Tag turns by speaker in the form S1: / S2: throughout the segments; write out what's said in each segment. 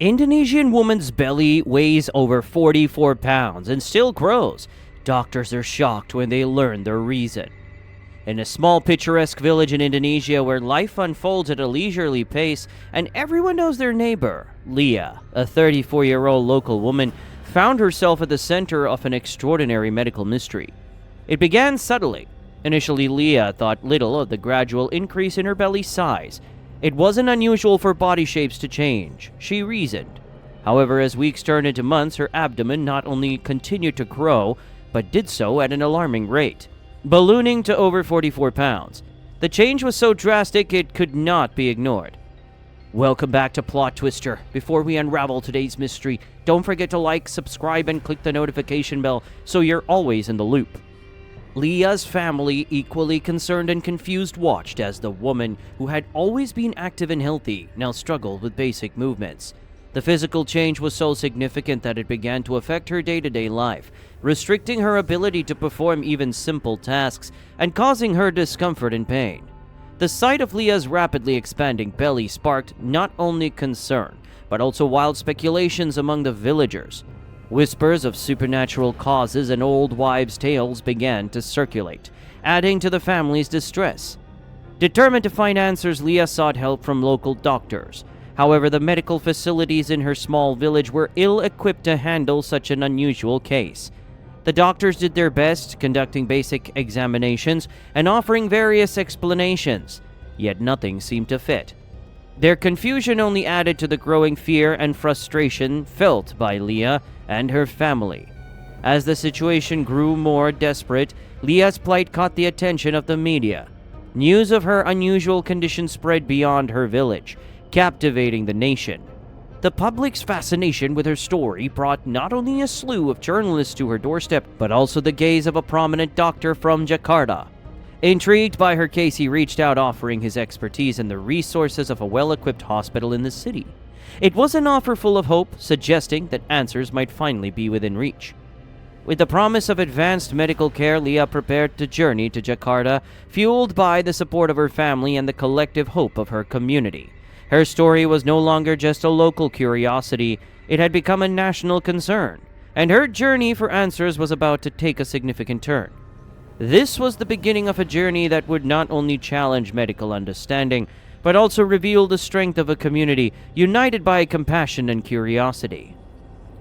S1: Indonesian woman's belly weighs over 44 pounds and still grows. Doctors are shocked when they learn the reason. In a small picturesque village in Indonesia where life unfolds at a leisurely pace and everyone knows their neighbor, Leah, a 34-year-old local woman, found herself at the center of an extraordinary medical mystery. It began subtly. Initially, Leah thought little of the gradual increase in her belly size. It wasn't unusual for body shapes to change, she reasoned. However, as weeks turned into months, her abdomen not only continued to grow, but did so at an alarming rate, ballooning to over 44 pounds. The change was so drastic it could not be ignored. Welcome back to PlotTwister. Before we unravel today's mystery, don't forget to like, subscribe, and click the notification bell so you're always in the loop. Leah's family, equally concerned and confused, watched as the woman, who had always been active and healthy, now struggled with basic movements. The physical change was so significant that it began to affect her day-to-day life, restricting her ability to perform even simple tasks and causing her discomfort and pain. The sight of Leah's rapidly expanding belly sparked not only concern, but also wild speculations among the villagers. Whispers of supernatural causes and old wives' tales began to circulate, adding to the family's distress. Determined to find answers, Leah sought help from local doctors. However, the medical facilities in her small village were ill-equipped to handle such an unusual case. The doctors did their best, conducting basic examinations and offering various explanations, yet nothing seemed to fit. Their confusion only added to the growing fear and frustration felt by Leah and her family. As the situation grew more desperate, Leah's plight caught the attention of the media. News of her unusual condition spread beyond her village, captivating the nation. The public's fascination with her story brought not only a slew of journalists to her doorstep, but also the gaze of a prominent doctor from Jakarta. Intrigued by her case, he reached out, offering his expertise and the resources of a well-equipped hospital in the city. It was an offer full of hope, suggesting that answers might finally be within reach. With the promise of advanced medical care, Leah prepared to journey to Jakarta, fueled by the support of her family and the collective hope of her community. Her story was no longer just a local curiosity, it had become a national concern, and her journey for answers was about to take a significant turn. This was the beginning of a journey that would not only challenge medical understanding, but also reveal the strength of a community united by compassion and curiosity.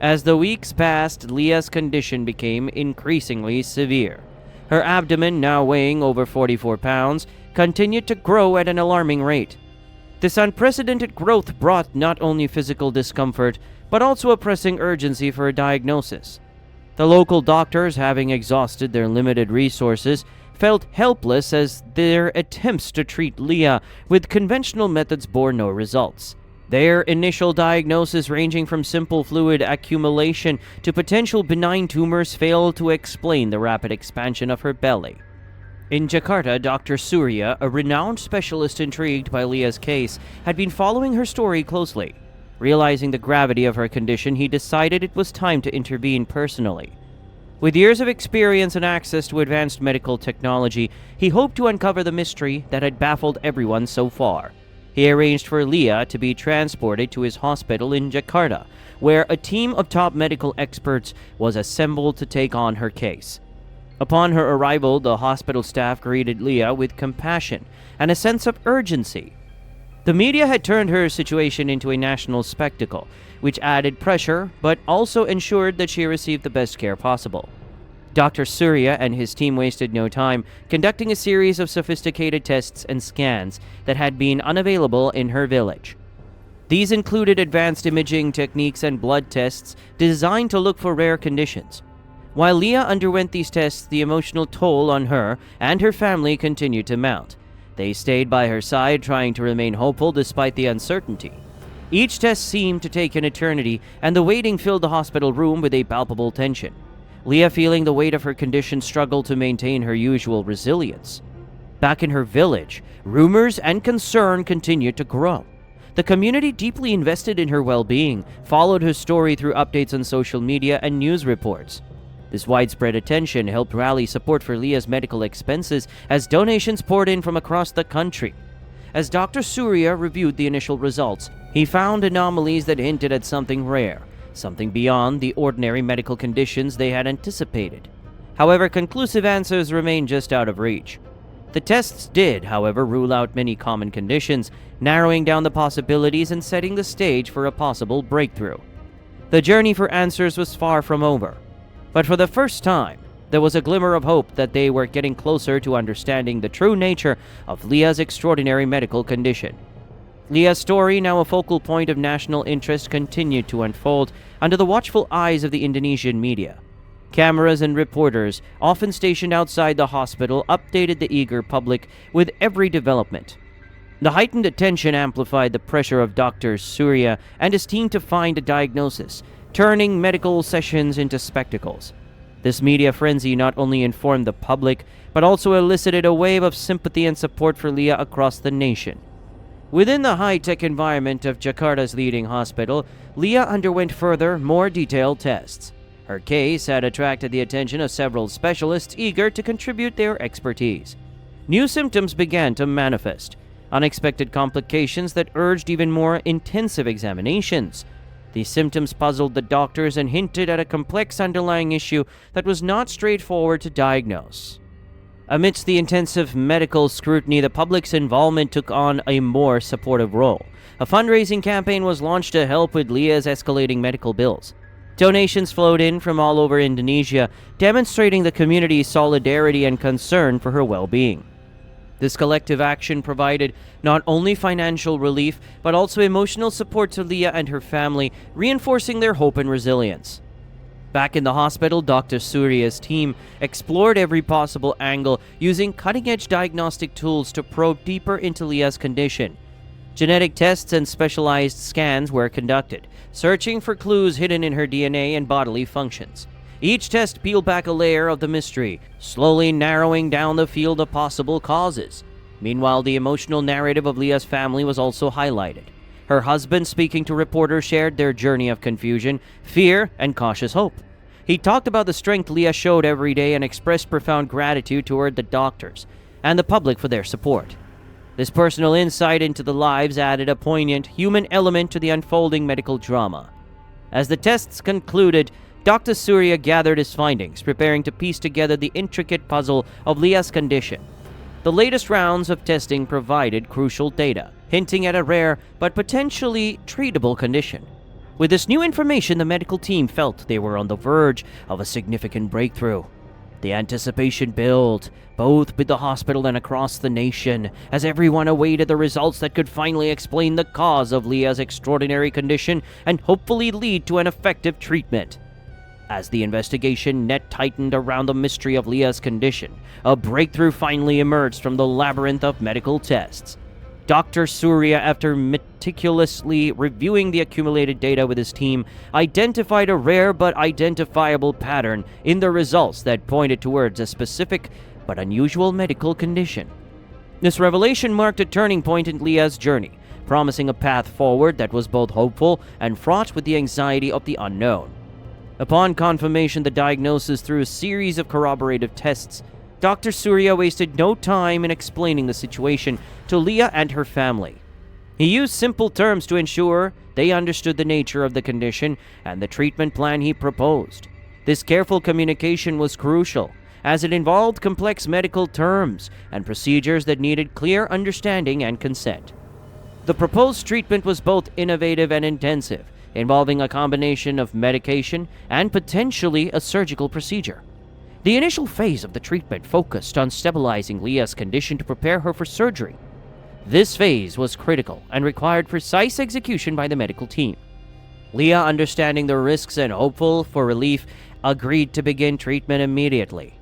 S1: As the weeks passed, Leah's condition became increasingly severe. Her abdomen, now weighing over 44 pounds, continued to grow at an alarming rate. This unprecedented growth brought not only physical discomfort, but also a pressing urgency for a diagnosis. The local doctors, having exhausted their limited resources, felt helpless as their attempts to treat Leah with conventional methods bore no results. Their initial diagnosis, ranging from simple fluid accumulation to potential benign tumors, failed to explain the rapid expansion of her belly. In Jakarta, Dr. Surya, a renowned specialist intrigued by Leah's case, had been following her story closely. Realizing the gravity of her condition, he decided it was time to intervene personally. With years of experience and access to advanced medical technology, he hoped to uncover the mystery that had baffled everyone so far. He arranged for Leah to be transported to his hospital in Jakarta, where a team of top medical experts was assembled to take on her case. Upon her arrival, the hospital staff greeted Leah with compassion and a sense of urgency. The media had turned her situation into a national spectacle, which added pressure but also ensured that she received the best care possible. Dr. Surya and his team wasted no time conducting a series of sophisticated tests and scans that had been unavailable in her village. These included advanced imaging techniques and blood tests designed to look for rare conditions. While Leah underwent these tests, the emotional toll on her and her family continued to mount. They stayed by her side, trying to remain hopeful despite the uncertainty. Each test seemed to take an eternity, and the waiting filled the hospital room with a palpable tension. Leah, feeling the weight of her condition, struggled to maintain her usual resilience. Back in her village, rumors and concern continued to grow. The community, deeply invested in her well-being, followed her story through updates on social media and news reports. This widespread attention helped rally support for Leah's medical expenses as donations poured in from across the country. As Dr. Surya reviewed the initial results, he found anomalies that hinted at something rare, something beyond the ordinary medical conditions they had anticipated. However, conclusive answers remained just out of reach. The tests did, however, rule out many common conditions, narrowing down the possibilities and setting the stage for a possible breakthrough. The journey for answers was far from over, but for the first time, there was a glimmer of hope that they were getting closer to understanding the true nature of Leah's extraordinary medical condition. Leah's story, now a focal point of national interest, continued to unfold under the watchful eyes of the Indonesian media. Cameras and reporters, often stationed outside the hospital, updated the eager public with every development. The heightened attention amplified the pressure of Dr. Surya and his team to find a diagnosis, turning medical sessions into spectacles. This media frenzy not only informed the public, but also elicited a wave of sympathy and support for Leah across the nation. Within the high-tech environment of Jakarta's leading hospital, Leah underwent further, more detailed tests. Her case had attracted the attention of several specialists eager to contribute their expertise. New symptoms began to manifest, unexpected complications that urged even more intensive examinations. These symptoms puzzled the doctors and hinted at a complex underlying issue that was not straightforward to diagnose. Amidst the intensive medical scrutiny, the public's involvement took on a more supportive role. A fundraising campaign was launched to help with Leah's escalating medical bills. Donations flowed in from all over Indonesia, demonstrating the community's solidarity and concern for her well-being. This collective action provided not only financial relief, but also emotional support to Leah and her family, reinforcing their hope and resilience. Back in the hospital, Dr. Surya's team explored every possible angle, using cutting-edge diagnostic tools to probe deeper into Leah's condition. Genetic tests and specialized scans were conducted, searching for clues hidden in her DNA and bodily functions. Each test peeled back a layer of the mystery, slowly narrowing down the field of possible causes. Meanwhile, the emotional narrative of Leah's family was also highlighted. Her husband, speaking to reporters, shared their journey of confusion, fear, and cautious hope. He talked about the strength Leah showed every day and expressed profound gratitude toward the doctors and the public for their support. This personal insight into the lives added a poignant human element to the unfolding medical drama. As the tests concluded, Dr. Surya gathered his findings, preparing to piece together the intricate puzzle of Leah's condition. The latest rounds of testing provided crucial data, hinting at a rare but potentially treatable condition. With this new information, the medical team felt they were on the verge of a significant breakthrough. The anticipation built, both with the hospital and across the nation, as everyone awaited the results that could finally explain the cause of Leah's extraordinary condition and hopefully lead to an effective treatment. As the investigation net tightened around the mystery of Leah's condition, a breakthrough finally emerged from the labyrinth of medical tests. Dr. Surya, after meticulously reviewing the accumulated data with his team, identified a rare but identifiable pattern in the results that pointed towards a specific but unusual medical condition. This revelation marked a turning point in Leah's journey, promising a path forward that was both hopeful and fraught with the anxiety of the unknown. Upon confirmation the diagnosis through a series of corroborative tests, Dr. Surya wasted no time in explaining the situation to Leah and her family. He used simple terms to ensure they understood the nature of the condition and the treatment plan he proposed. This careful communication was crucial, as it involved complex medical terms and procedures that needed clear understanding and consent. The proposed treatment was both innovative and intensive, involving a combination of medication and potentially a surgical procedure. The initial phase of the treatment focused on stabilizing Leah's condition to prepare her for surgery. This phase was critical and required precise execution by the medical team. Leah, understanding the risks and hopeful for relief, agreed to begin treatment immediately.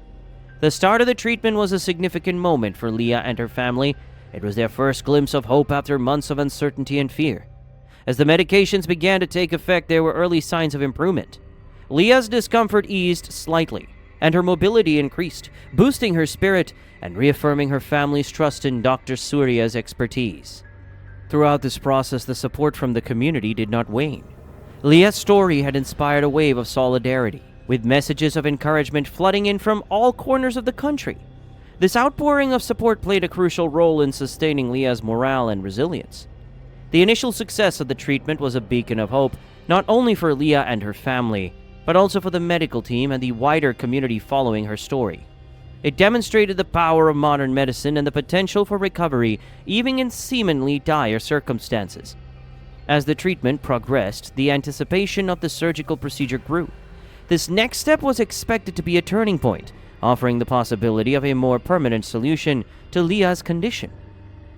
S1: The start of the treatment was a significant moment for Leah and her family. It was their first glimpse of hope after months of uncertainty and fear. As the medications began to take effect, there were early signs of improvement. Leah's discomfort eased slightly, and her mobility increased, boosting her spirit and reaffirming her family's trust in Dr. Surya's expertise. Throughout this process, the support from the community did not wane. Leah's story had inspired a wave of solidarity, with messages of encouragement flooding in from all corners of the country. This outpouring of support played a crucial role in sustaining Leah's morale and resilience. The initial success of the treatment was a beacon of hope, not only for Leah and her family, but also for the medical team and the wider community following her story. It demonstrated the power of modern medicine and the potential for recovery, even in seemingly dire circumstances. As the treatment progressed, the anticipation of the surgical procedure grew. This next step was expected to be a turning point, offering the possibility of a more permanent solution to Leah's condition.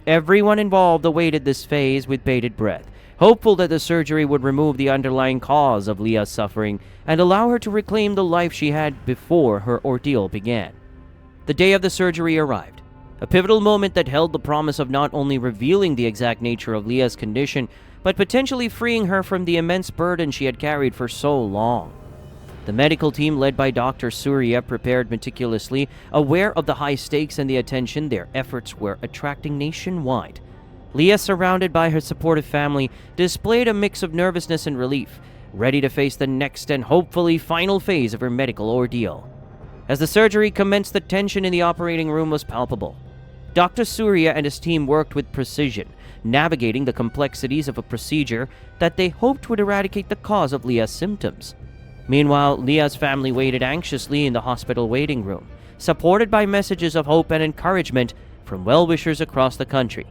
S1: Everyone involved awaited this phase with bated breath, hopeful that the surgery would remove the underlying cause of Leah's suffering and allow her to reclaim the life she had before her ordeal began. The day of the surgery arrived, a pivotal moment that held the promise of not only revealing the exact nature of Leah's condition, but potentially freeing her from the immense burden she had carried for so long. The medical team led by Dr. Surya prepared meticulously, aware of the high stakes and the attention their efforts were attracting nationwide. Leah, surrounded by her supportive family, displayed a mix of nervousness and relief, ready to face the next and hopefully final phase of her medical ordeal. As the surgery commenced, the tension in the operating room was palpable. Dr. Surya and his team worked with precision, navigating the complexities of a procedure that they hoped would eradicate the cause of Leah's symptoms. Meanwhile, Leah's family waited anxiously in the hospital waiting room, supported by messages of hope and encouragement from well-wishers across the country.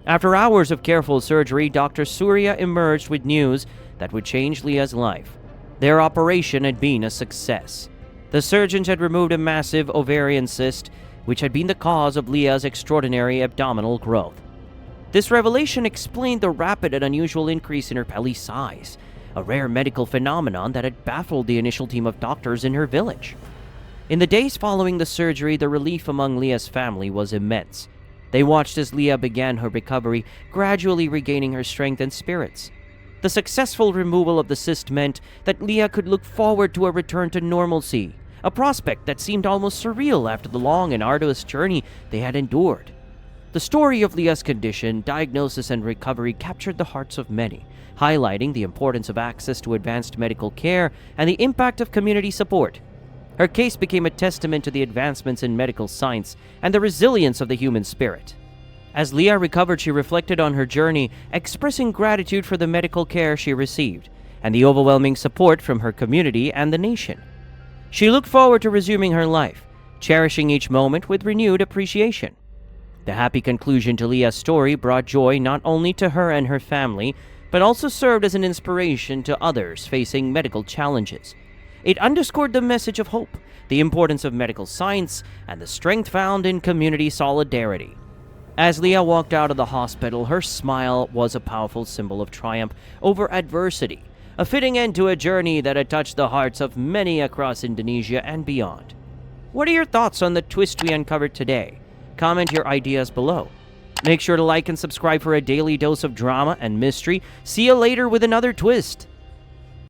S1: After hours of careful surgery, Dr. Surya emerged with news that would change Leah's life. Their operation had been a success. The surgeons had removed a massive ovarian cyst, which had been the cause of Leah's extraordinary abdominal growth. This revelation explained the rapid and unusual increase in her belly size, a rare medical phenomenon that had baffled the initial team of doctors in her village. In the days following the surgery, the relief among Leah's family was immense. They watched as Leah began her recovery, gradually regaining her strength and spirits. The successful removal of the cyst meant that Leah could look forward to a return to normalcy, a prospect that seemed almost surreal after the long and arduous journey they had endured. The story of Leah's condition, diagnosis, and recovery captured the hearts of many, highlighting the importance of access to advanced medical care and the impact of community support. Her case became a testament to the advancements in medical science and the resilience of the human spirit. As Leah recovered, she reflected on her journey, expressing gratitude for the medical care she received and the overwhelming support from her community and the nation. She looked forward to resuming her life, cherishing each moment with renewed appreciation. The happy conclusion to Leah's story brought joy not only to her and her family, but also served as an inspiration to others facing medical challenges. It underscored the message of hope, the importance of medical science, and the strength found in community solidarity. As Leah walked out of the hospital, her smile was a powerful symbol of triumph over adversity, a fitting end to a journey that had touched the hearts of many across Indonesia and beyond. What are your thoughts on the twist we uncovered today? Comment your ideas below. Make sure to like and subscribe for a daily dose of drama and mystery. See you later with another twist.